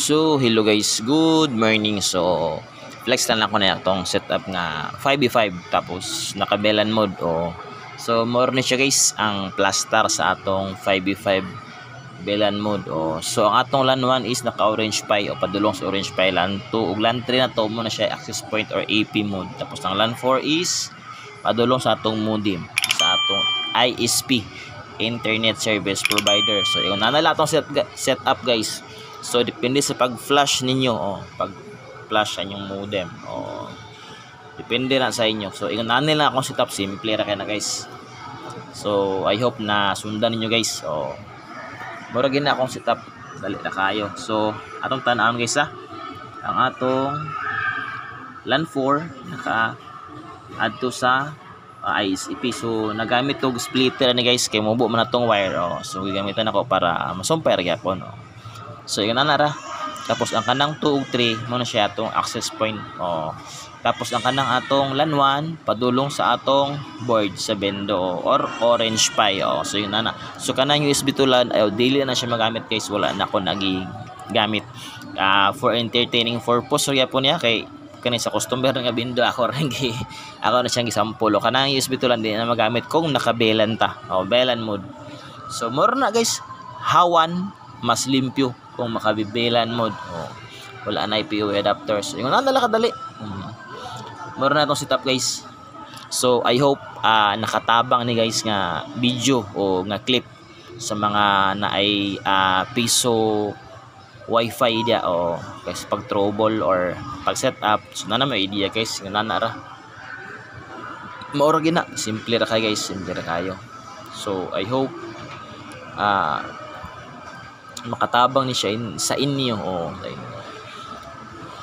So, hello guys, good morning. So, flex lang ako na itong setup nga 5v5 tapos naka-belan mode. So, more na siya guys ang plaster sa atong 5v5 belan mode. So, ang atong LAN 1 is naka-orange pie o padulong sa orange pie. LAN 2 ug LAN 3 na to mo na siya access point or AP mode. Tapos ang LAN 4 is padulong sa atong modem, sa atong ISP, Internet Service Provider. So, yung nanala itong setup guys. So, depende sa pag-flash ninyo. Pag-flash sa inyong modem. Depende na sa inyo. So, yung nanila akong setup. Simple ra kaya na guys. So, I hope na sundan ninyo guys. Mura gina akong setup. Dali na kayo. So, atong tanaan guys ang atong LAN 4 naka-add to sa ISP. So, nagamit ko splitter ni guys. Kaya mubo man atong wire. So, gagamitan ako para masumpay ra gyapon. So, yun na nara. Tapos, ang kanang 2 ug 3, muna siya atong access point. Tapos, ang kanang atong LAN 1, padulong sa atong board sa bendo or orange pie. So, yun na. So, kanang USB to LAN, daily na siya magamit guys. Wala na ako nagigamit. For entertaining purpose, kaya po niya, kay kanina sa customer nga bendo, ako na siyang gisampulo. Kanang USB to LAN, din na magamit kung nakabelan ta. Belan mode. So, more na guys. Hawan, mas limpyo kung makabibelan mode. Wala na IPO adapters. Yung nandala kadali. Meron na itong setup guys. So I hope nakatabang ni guys nga video o nga clip sa mga na ay piso wifi dia guys pag trouble or pag setup. So na may idea guys nga nanara. Maura gina. Simple ra kayo guys. Simple ra kayo. So I hope makatabang ni siya sa inyo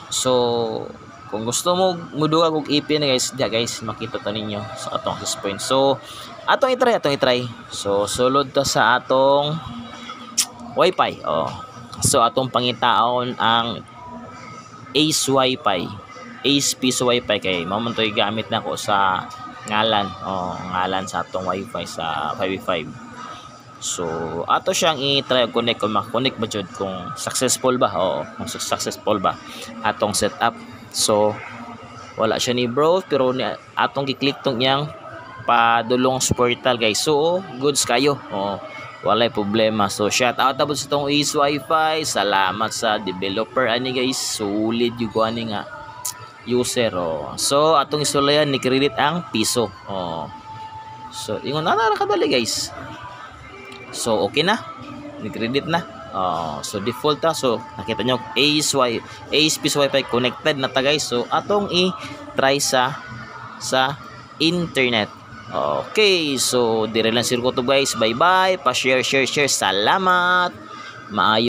So kung gusto mo muduwa og IP na guys, guys makita ta ninyo sa atong access point. So atong i-try. So sulod ta sa atong wifi. So atong pangitaon ang Ace Wi-Fi, Ace Piso Wi-Fi kay mao man to gamit na ko sa ngalan sa atong wifi sa 5v5. So, ato siyang i-try connect kung makakonect ba jud kung successful ba. Kung successful ba atong setup. So, wala siya ni bro pero atong gi-click tong yang padulong sa portal guys. So, goods kayo. Walay problema. So, shout out abot sa tong Ace Wi-Fi. Salamat sa developer ani guys. Solid yung ani nga user. So, atong isulayan ni credit ang piso. So, ingon na nakadali guys. So, okay na. Nag-credit na. So, default ta. So, nakita nyo, Ace Piso Wi-Fi connected na ta guys. So, atong i-try sa internet. Okay. So, dire lang sirko to guys. Bye-bye. Pa-share. Salamat. Maayo.